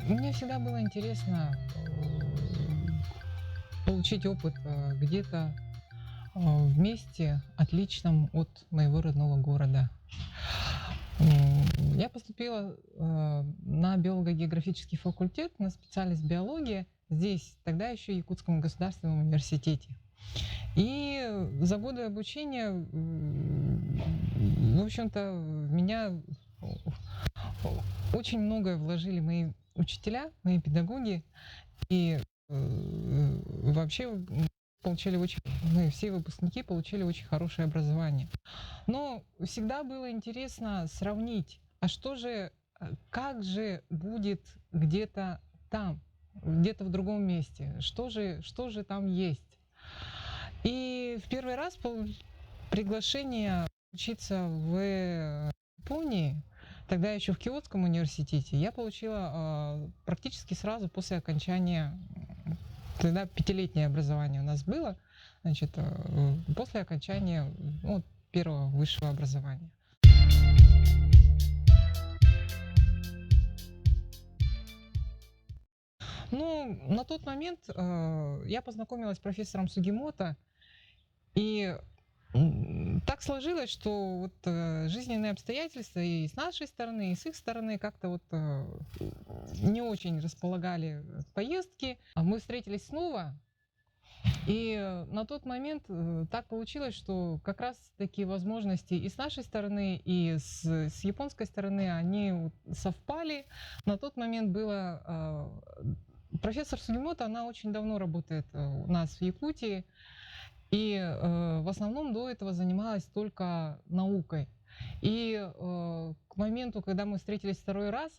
Мне всегда было интересно получить опыт где-то в месте, отличном от моего родного города. Я поступила на биолого-географический факультет, на специальность биология, здесь, тогда еще в Якутском государственном университете. И за годы обучения, в общем-то, в меня очень многое вложили мои учителя, мои педагоги. И вообще получили очень, мы все выпускники получили очень хорошее образование. Но всегда было интересно сравнить, а что же, как же будет где-то там, где-то в другом месте, что же там есть. И в первый раз приглашение учиться в Японии, тогда еще в Киотском университете, я получила практически сразу после окончания, тогда пятилетнее образование у нас было, значит, после окончания первого высшего образования. Ну, на тот момент я познакомилась с профессором Сугимото, и так сложилось, что вот жизненные обстоятельства и с нашей стороны, и с их стороны как-то вот не очень располагали к поездке. А мы встретились снова, и на тот момент так получилось, что как раз такие возможности и с нашей стороны, и с японской стороны, они вот совпали. На тот момент было... Профессор Сугимото, она очень давно работает у нас в Якутии, и в основном до этого занималась только наукой. И к моменту, когда мы встретились второй раз,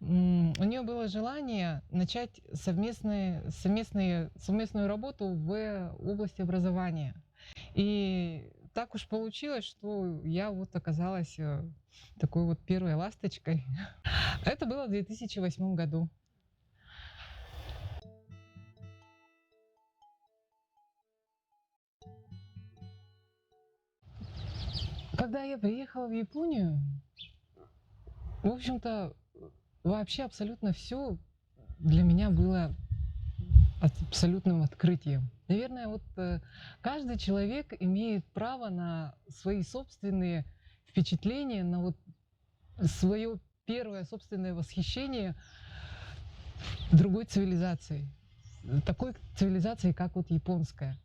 у нее было желание начать совместную работу в области образования. И так уж получилось, что я вот оказалась такой вот первой ласточкой. Это было в 2008 году. Когда я приехала в Японию, в общем-то, вообще абсолютно все для меня было абсолютным открытием. Наверное, вот каждый человек имеет право на свои собственные впечатления, на вот свое первое собственное восхищение другой цивилизацией, такой цивилизацией, как вот японская.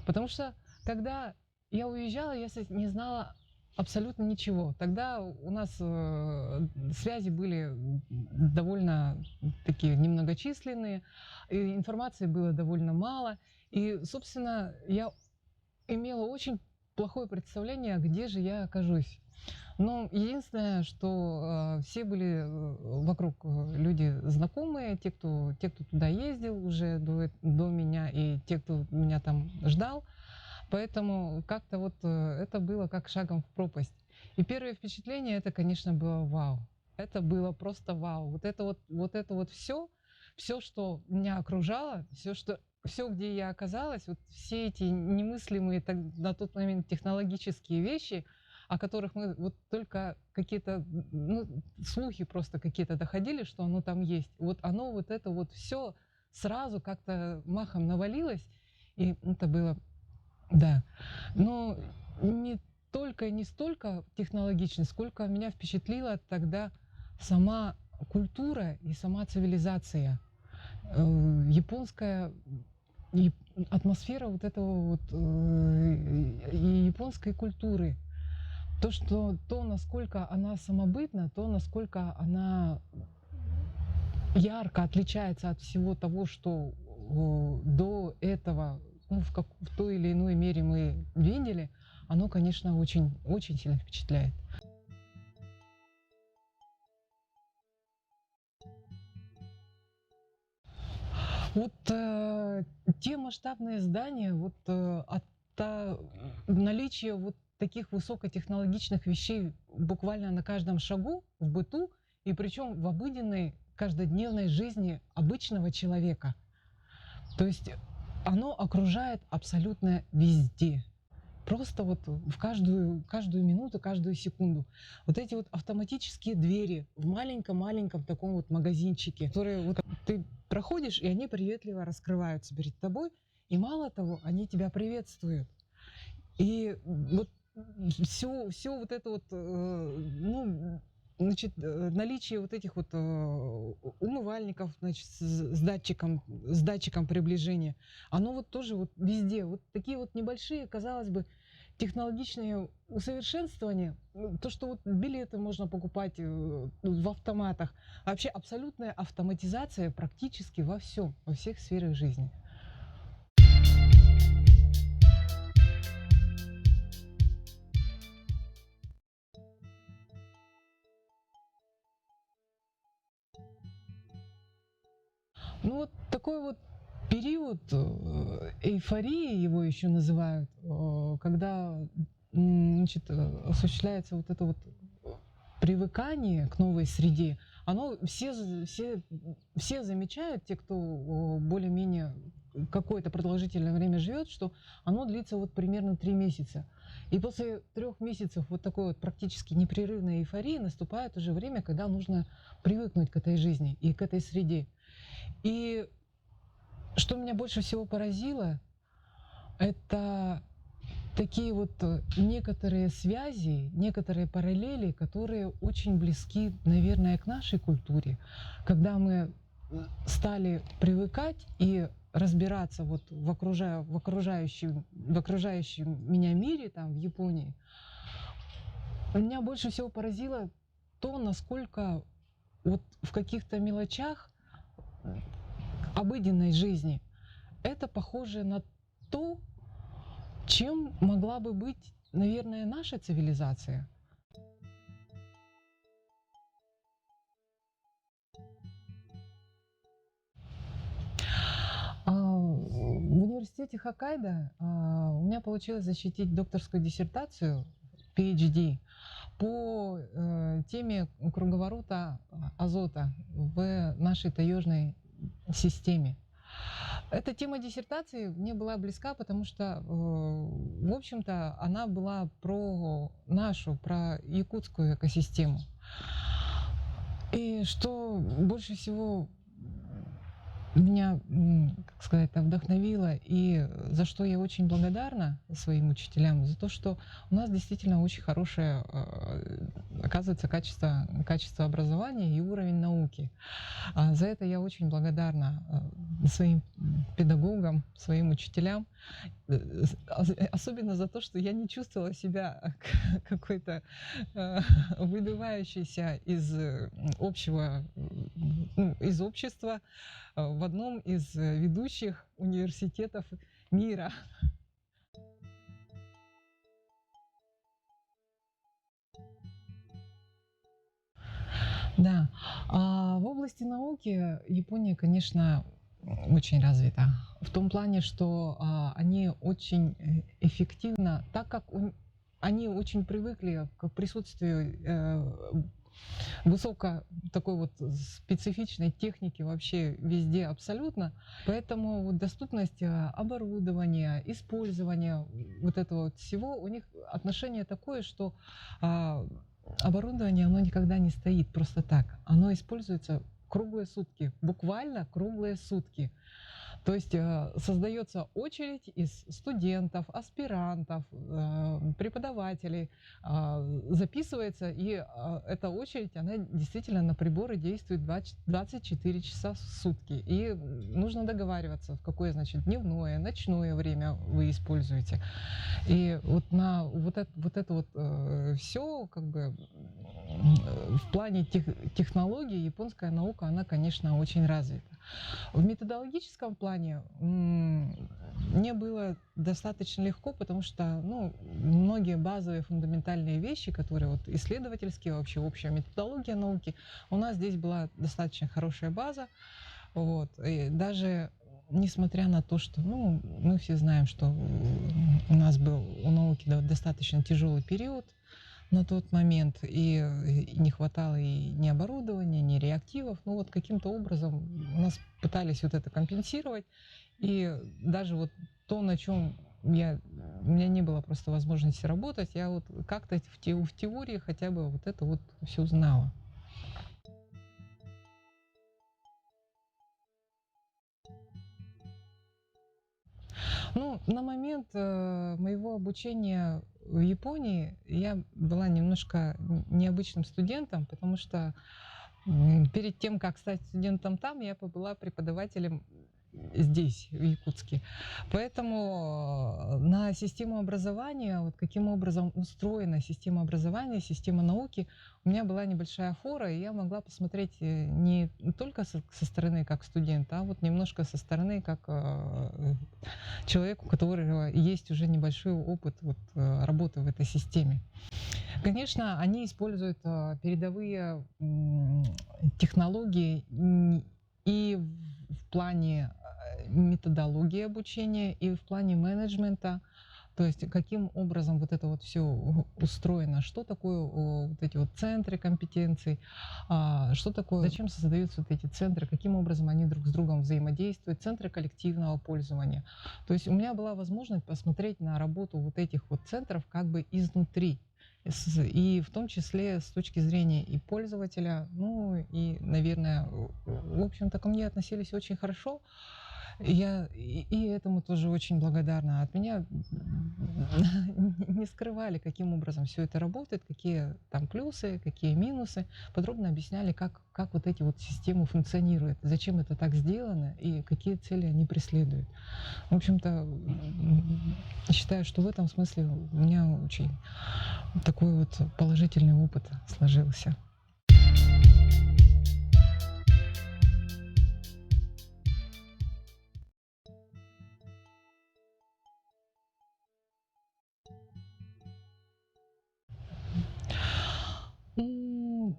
Потому что когда я уезжала, я не знала абсолютно ничего. Тогда у нас связи были довольно такие немногочисленные, и информации было довольно мало. И, собственно, я имела очень плохое представление, где же я окажусь. Но единственное, что все были вокруг люди знакомые, те, кто туда ездил уже до меня, и те, кто меня там ждал. Поэтому как-то вот это было как шагом в пропасть. И первое впечатление это, конечно, было вау. Это было просто вау. Вот это вот все, что меня окружало, все, где я оказалась, вот все эти немыслимые на тот момент технологические вещи, о которых мы вот только какие-то, ну, слухи просто какие-то доходили, что оно там есть. Вот оно вот это вот все сразу как-то махом навалилось, и это было, да. Но не только и не столько технологичность, сколько меня впечатлила тогда сама культура и сама цивилизация. Японская атмосфера вот этого вот японской культуры. Насколько она самобытна, то, насколько она ярко отличается от всего того, что до этого, ну, в той или иной мере мы видели, оно, конечно, очень, очень сильно впечатляет. Вот те масштабные здания, вот наличие вот таких высокотехнологичных вещей буквально на каждом шагу в быту, и причем в обыденной каждодневной жизни обычного человека. То есть оно окружает абсолютно везде. просто вот в каждую минуту, каждую секунду. Вот эти вот автоматические двери в маленьком-маленьком таком вот магазинчике, которые вот ты проходишь, и они приветливо раскрываются перед тобой, и мало того, они тебя приветствуют. И вот все вот это вот, ну, значит, наличие вот этих вот умывальников, значит, с датчиком приближения, оно вот тоже вот везде. Вот такие вот небольшие, казалось бы, технологичные усовершенствования, то, что вот билеты можно покупать в автоматах, вообще абсолютная автоматизация практически во всем, во всех сферах жизни. Ну вот такой вот период эйфории его еще называют, когда значит, осуществляется вот это вот привыкание к новой среде, оно все замечают, те, кто более-менее какое-то продолжительное время живет, что оно длится вот примерно 3 месяца. И после 3 месяцев вот такой вот практически непрерывной эйфории наступает уже время, когда нужно привыкнуть к этой жизни и к этой среде. И что меня больше всего поразило, это такие вот некоторые связи, некоторые параллели, которые очень близки, наверное, к нашей культуре. Когда мы стали привыкать и разбираться вот в окружающем меня мире, там, в Японии, меня больше всего поразило то, насколько вот в каких-то мелочах обыденной жизни это похоже на то, чем могла бы быть, наверное, наша цивилизация. В университете Хоккайдо у меня получилось защитить докторскую диссертацию PhD по теме круговорота азота в нашей таежной системе. Эта тема диссертации мне была близка, потому что, в общем-то, она была про якутскую экосистему. И что больше всего меня, как сказать, вдохновило, и за что я очень благодарна своим учителям, за то, что у нас действительно очень хорошее, оказывается, качество образования и уровень науки. За это я очень благодарна своим педагогам, своим учителям, особенно за то, что я не чувствовала себя какой-то выбивающейся из общего, из общества в одном из ведущих университетов мира. Да, в области науки Япония, конечно, очень развита. В том плане, что они очень эффективно, так как они очень привыкли к присутствию высоко такой вот специфичной техники вообще везде абсолютно, поэтому вот доступность оборудования, использования вот этого вот всего, у них отношение такое, что оборудование, оно никогда не стоит просто так, оно используется круглые сутки, буквально круглые сутки. То есть создается очередь из студентов, аспирантов, преподавателей, записывается, и эта очередь, она действительно на приборы действует 24 часа в сутки. И нужно договариваться, в какое, значит, дневное, ночное время вы используете. И вот на вот это вот все, как бы, в плане технологий японская наука, она, конечно, очень развита. В методологическом плане мне было достаточно легко, потому что многие базовые фундаментальные вещи, которые вот исследовательские, вообще общая методология науки, у нас здесь была достаточно хорошая база. Вот. И даже несмотря на то, что мы все знаем, что у нас был у науки достаточно тяжелый период на тот момент, и не хватало и ни оборудования, ни реактивов. Ну вот каким-то образом у нас пытались вот это компенсировать. И даже вот то, на чем у меня не было просто возможности работать, я вот как-то в теории хотя бы вот это вот все знала. Ну, на момент моего обучения в Японии я была немножко необычным студентом, потому что перед тем, как стать студентом там, я побыла преподавателем здесь, в Якутске. Поэтому на систему образования, вот каким образом устроена система образования, система науки, у меня была небольшая фора, и я могла посмотреть не только со стороны как студента, а вот немножко со стороны как человек, у которого есть уже небольшой опыт вот, работы в этой системе. Конечно, они используют передовые технологии и в плане методологии обучения, и в плане менеджмента. То есть каким образом вот это вот все устроено, что такое вот эти вот центры компетенций, что такое, зачем создаются вот эти центры, каким образом они друг с другом взаимодействуют, центры коллективного пользования. То есть у меня была возможность посмотреть на работу вот этих вот центров как бы изнутри. И в том числе с точки зрения и пользователя, ну и, наверное, в общем-то, ко мне относились очень хорошо. И этому тоже очень благодарна. От меня не скрывали, каким образом все это работает, какие там плюсы, какие минусы. Подробно объясняли, как вот эти вот системы функционируют, зачем это так сделано и какие цели они преследуют. В общем-то, считаю, что в этом смысле у меня очень такой вот положительный опыт сложился.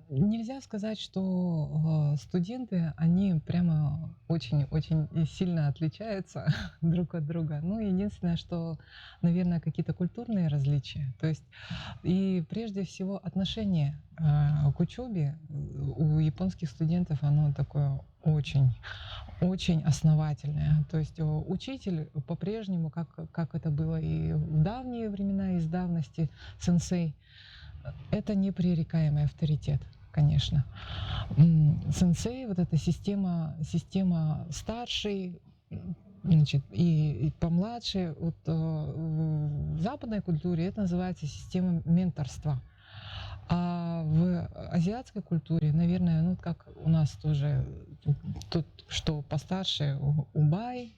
Нельзя сказать, что студенты, они прямо очень-очень сильно отличаются друг от друга. Ну, единственное, что, наверное, какие-то культурные различия. То есть и прежде всего отношение к учебе у японских студентов, оно такое очень основательное. То есть учитель по-прежнему, как это было и в давние времена, из давности, сенсей, это непререкаемый авторитет, конечно. Сенсей, вот эта система старший, значит, и помладше, вот в западной культуре это называется система менторства. А в азиатской культуре, наверное, ну как у нас тоже, тут что постарше убай,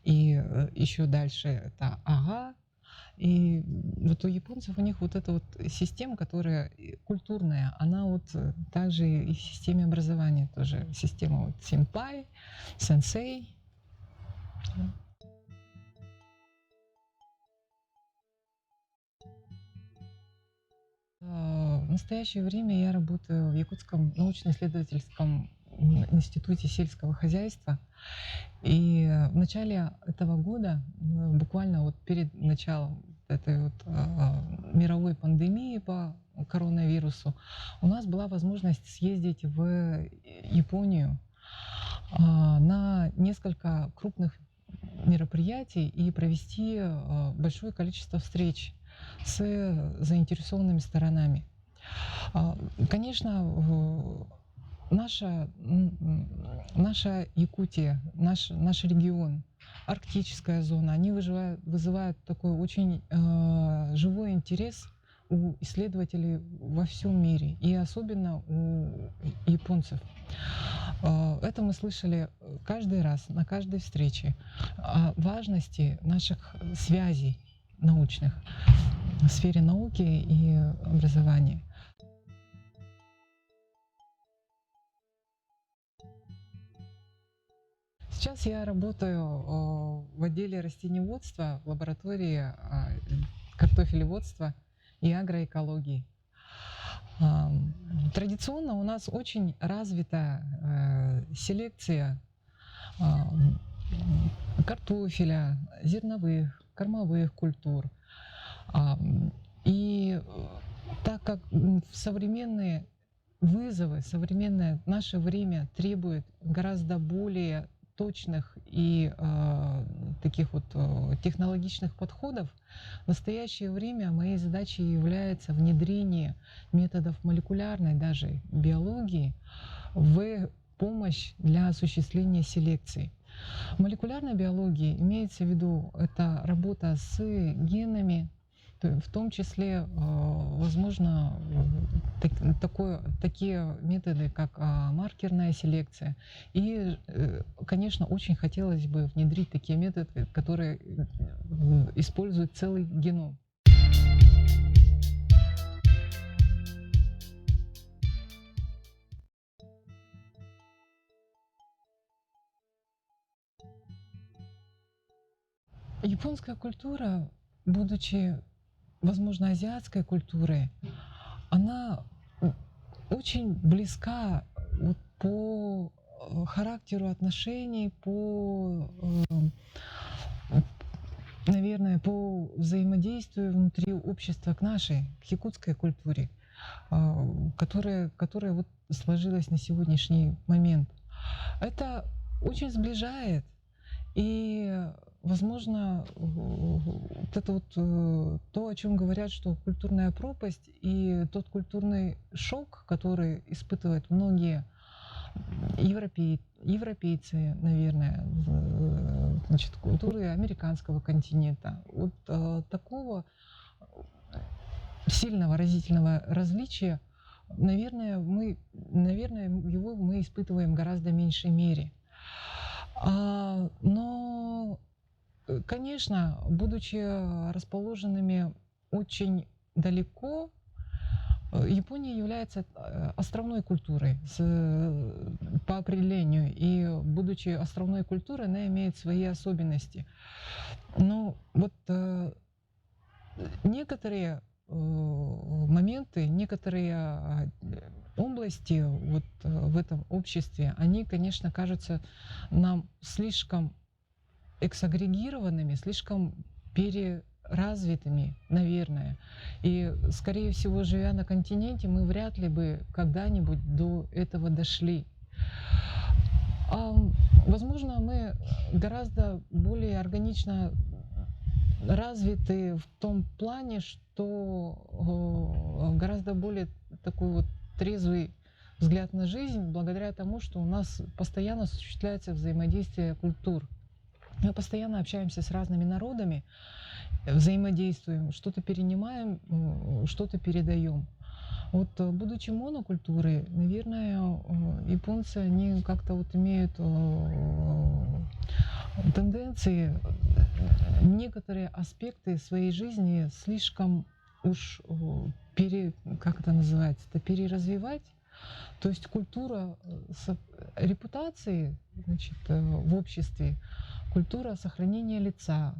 и еще дальше это ага, и вот у японцев у них вот эта вот система, которая культурная, она вот также и в системе образования тоже. Система вот симпай, сенсей. В настоящее время я работаю в Якутском научно-исследовательском институте сельского хозяйства. И в начале этого года, буквально вот перед началом этой вот мировой пандемии по коронавирусу, у нас была возможность съездить в Японию на несколько крупных мероприятий и провести большое количество встреч с заинтересованными сторонами. Конечно, наша Якутия, наш регион, арктическая зона, они вызывают такой очень живой интерес у исследователей во всем мире, и особенно у японцев. Это мы слышали каждый раз, на каждой встрече, о важности наших связей научных в сфере науки и образования. Сейчас я работаю в отделе растениеводства в лаборатории картофелеводства и агроэкологии. Традиционно у нас очень развита селекция картофеля, зерновых, кормовых культур. И так как современные вызовы, современное наше время требует гораздо более точных и таких вот технологичных подходов, в настоящее время моей задачей является внедрение методов молекулярной даже биологии в помощь для осуществления селекции. В молекулярной биологии имеется в виду это работа с генами, в том числе, возможно, такие методы, как маркерная селекция. И, конечно, очень хотелось бы внедрить такие методы, которые используют целый геном. Японская культура, будучи, возможно, азиатской культурой, она очень близка вот по характеру отношений, наверное, по взаимодействию внутри общества к нашей, к якутской культуре, которая вот сложилась на сегодняшний момент. Это очень сближает. И, возможно, вот это вот то, о чем говорят, что культурная пропасть и тот культурный шок, который испытывают многие европейцы, наверное, значит, культуры американского континента, вот такого сильного разительного различия, наверное, его мы испытываем в гораздо меньшей мере. Но, конечно, будучи расположенными очень далеко, Япония является островной культурой по определению, и будучи островной культурой, она имеет свои особенности. Но вот некоторые моменты, некоторые области вот в этом обществе, они, конечно, кажутся нам слишком эксагрегированными, слишком переразвитыми, наверное. И, скорее всего, живя на континенте, мы вряд ли бы когда-нибудь до этого дошли. Возможно, мы гораздо более органично развиты в том плане, что гораздо более такой вот трезвый взгляд на жизнь, благодаря тому, что у нас постоянно осуществляется взаимодействие культур. Мы постоянно общаемся с разными народами, взаимодействуем, что-то перенимаем, что-то передаем. Вот, будучи монокультурой, наверное, японцы, они как-то вот имеют тенденции некоторые аспекты своей жизни слишком уж как это называется, переразвивать. То есть культура репутации, значит, в обществе, культура сохранения лица,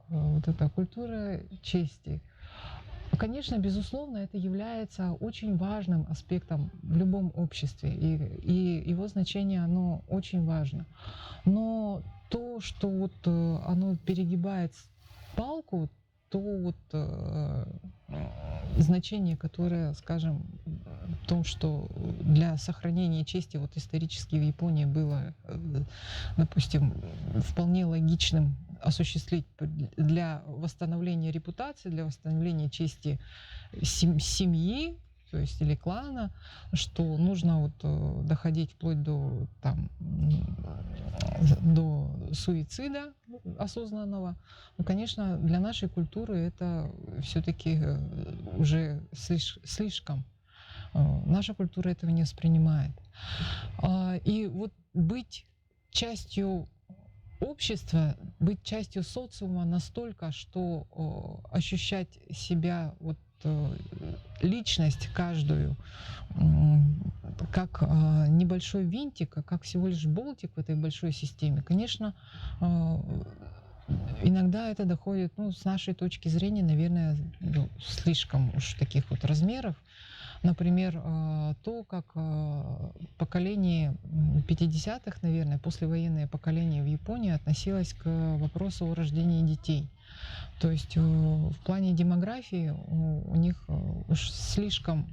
вот эта культура чести. Конечно, безусловно, это является очень важным аспектом в любом обществе, и его значение, оно очень важно. Но то, что вот оно перегибает палку, то вот значение, которое, скажем, в том, что для сохранения чести вот исторически в Японии было, допустим, вполне логичным осуществить для восстановления репутации, для восстановления чести семьи, то есть или клана, что нужно вот доходить вплоть до суицида осознанного. Но, конечно, для нашей культуры это все-таки уже слишком. Наша культура этого не воспринимает. И вот быть частью общества, быть частью социума настолько, что ощущать себя вот личность каждую как небольшой винтик, как всего лишь болтик в этой большой системе, конечно, иногда это доходит, с нашей точки зрения, наверное, слишком уж таких вот размеров. Например, то, как поколение 50-х, наверное, послевоенное поколение в Японии относилось к вопросу о рождении детей. То есть в плане демографии у них уж слишком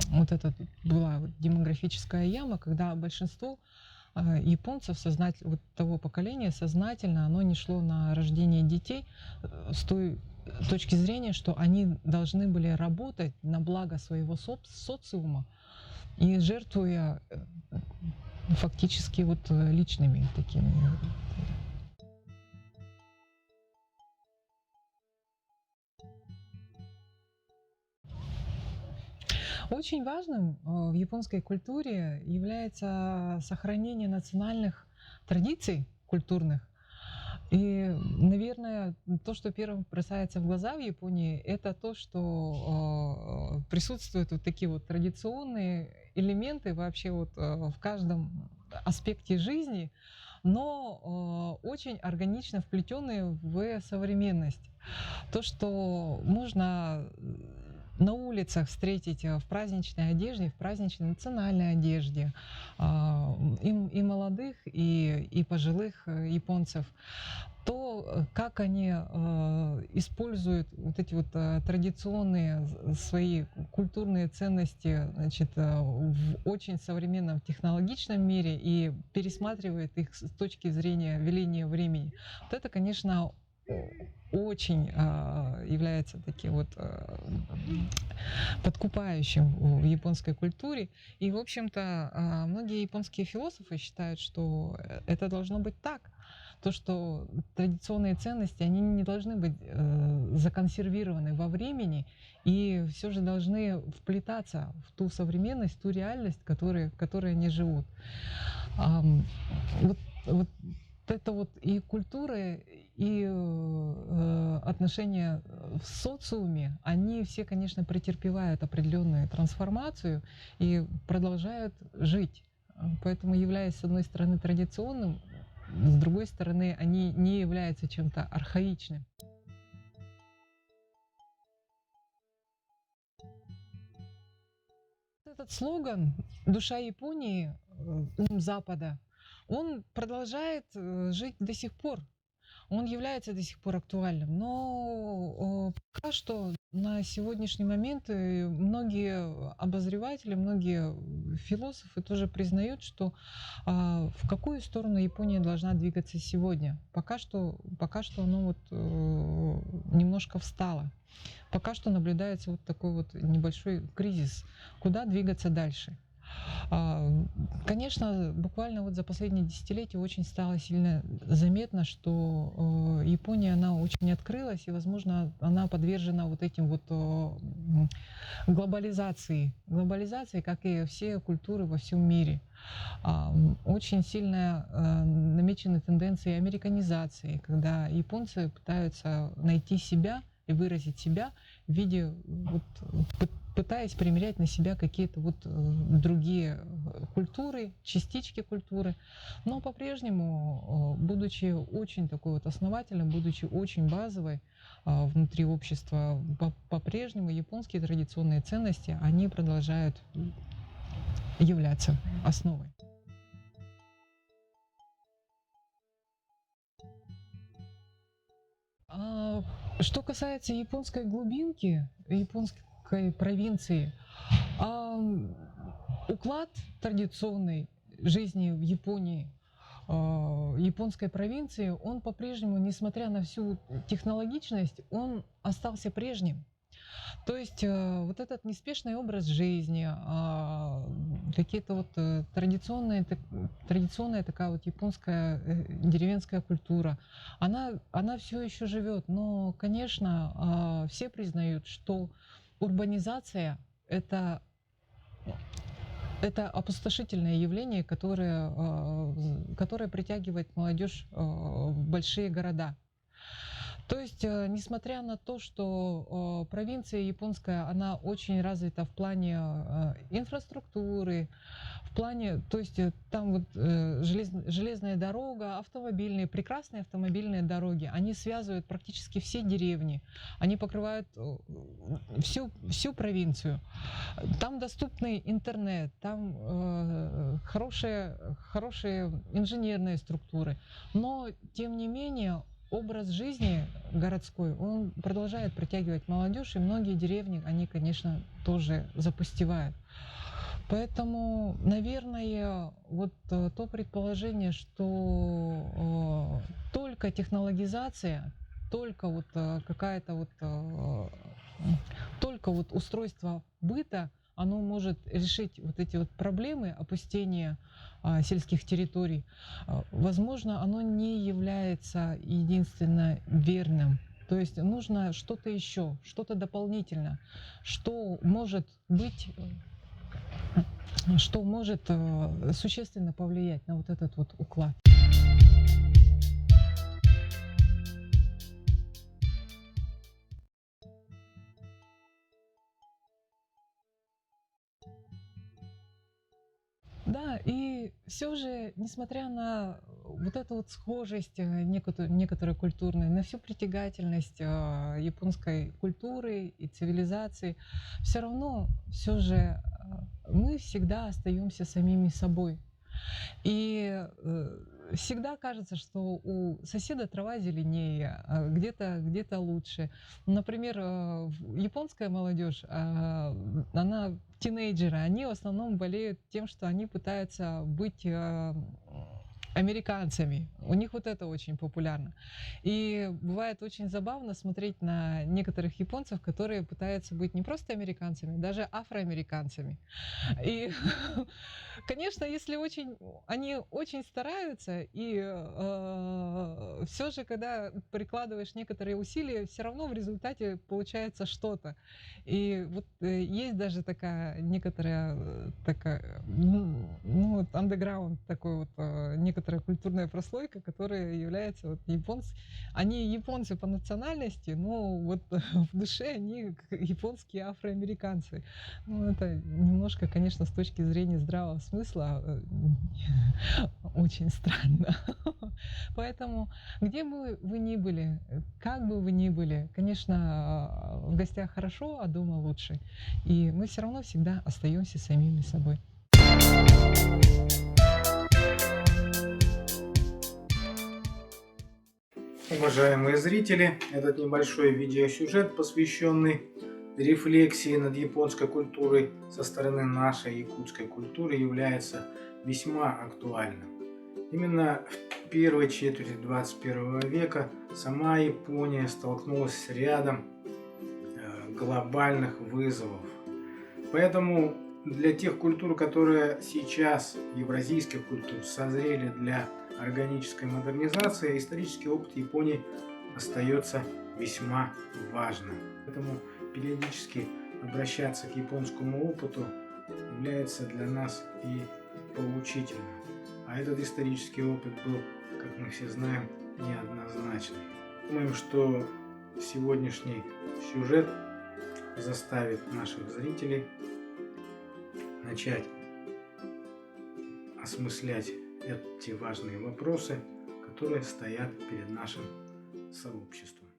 вот это была демографическая яма, когда большинство японцев вот того поколения сознательно оно не шло на рождение детей с той точки зрения, что они должны были работать на благо своего социума и жертвуя фактически вот личными такими. Очень важным в японской культуре является сохранение национальных традиций культурных. И, наверное, то, что первым бросается в глаза в Японии, это то, что присутствуют вот такие вот традиционные элементы вообще вот в каждом аспекте жизни, но очень органично вплетенные в современность. То, что можно на улицах встретить в праздничной одежде, в праздничной национальной одежде и молодых, и пожилых японцев, то, как они используют вот эти вот традиционные свои культурные ценности, значит, в очень современном технологичном мире и пересматривает их с точки зрения веления времени. Вот это, конечно, очень является таким вот подкупающим в японской культуре. И, в общем-то, многие японские философы считают, что это должно быть так. То, что традиционные ценности, они не должны быть законсервированы во времени и все же должны вплетаться в ту современность, в ту реальность, в которой они живут. Вот это вот и культура, и отношения в социуме, они все, конечно, претерпевают определенную трансформацию и продолжают жить. Поэтому, являясь, с одной стороны, традиционным, с другой стороны, они не являются чем-то архаичным. Этот слоган «Душа Японии, ум Запада», он продолжает жить до сих пор. Он является до сих пор актуальным. Но пока что на сегодняшний момент многие обозреватели, многие философы тоже признают, что в какую сторону Япония должна двигаться сегодня. Пока что оно вот немножко встало. Пока что наблюдается вот такой вот небольшой кризис. Куда двигаться дальше? Конечно, буквально вот за последние десятилетия очень стало сильно заметно, что Япония, она очень открылась, и, возможно, она подвержена вот этим вот глобализации, как и все культуры во всем мире. Очень сильно намечены тенденции американизации, когда японцы пытаются найти себя и выразить себя в виде, вот, пытаясь примерять на себя какие-то вот другие культуры, частички культуры, но по-прежнему, будучи очень такой вот основательным, будучи очень базовой внутри общества, по-прежнему японские традиционные ценности, они продолжают являться основой. Что касается японской глубинки, японской провинции, уклад традиционной жизни в Японии, японской провинции, он по-прежнему, несмотря на всю технологичность, он остался прежним. То есть вот этот неспешный образ жизни, какие-то вот традиционная такая вот японская деревенская культура, она все еще живет. Но, конечно, все признают, что урбанизация это опустошительное явление, которое притягивает молодежь в большие города. То есть, несмотря на то, что провинция японская, она очень развита в плане инфраструктуры, в плане, то есть там вот железная дорога, прекрасные автомобильные дороги, они связывают практически все деревни, они покрывают всю провинцию. Там доступный интернет, там хорошие инженерные структуры, но тем не менее образ жизни городской, он продолжает притягивать молодежь, и многие деревни, они, конечно, тоже запустевают. Поэтому, наверное, вот то предположение, что только технологизация, только вот какая-то вот только вот устройство быта, оно может решить вот эти вот проблемы опустения сельских территорий. Возможно, оно не является единственно верным. То есть нужно что-то еще, что-то дополнительно, что может быть, что может существенно повлиять на вот этот вот уклад. Да, и все же, несмотря на вот эту вот схожесть, некоторую культурную, на всю притягательность японской культуры и цивилизации, все равно, все же мы всегда остаемся самими собой. И всегда кажется, что у соседа трава зеленее, где-то лучше. Например, японская молодежь, она тинейджеры, они в основном болеют тем, что они пытаются быть американцами. У них вот это очень популярно. И бывает очень забавно смотреть на некоторых японцев, которые пытаются быть не просто американцами, даже афроамериканцами. И, конечно, если они очень стараются, и все же, когда прикладываешь некоторые усилия, все равно в результате получается что-то. И вот есть даже такая некоторая такая, ну вот андеграунд такой вот, некоторая культурная прослойка, которая является вот они японцы по национальности, но вот в душе они японские афроамериканцы. Ну, это немножко, конечно, с точки зрения здравого смысла, очень странно. Поэтому, где бы вы ни были, как бы вы ни были, конечно, в гостях хорошо, а дома лучше. И мы все равно всегда остаемся самими собой. Уважаемые зрители, этот небольшой видеосюжет, посвященный рефлексии над японской культурой со стороны нашей якутской культуры, является весьма актуальным. Именно в первой четверти 21 века сама Япония столкнулась с рядом глобальных вызовов. Поэтому для тех культур, которые сейчас, евразийских культур, созрели для органической модернизации, исторический опыт Японии остается весьма важным. Поэтому периодически обращаться к японскому опыту является для нас и поучительным. А этот исторический опыт был, как мы все знаем, неоднозначный. Думаем, что сегодняшний сюжет заставит наших зрителей начать осмыслять эти важные вопросы, которые стоят перед нашим сообществом.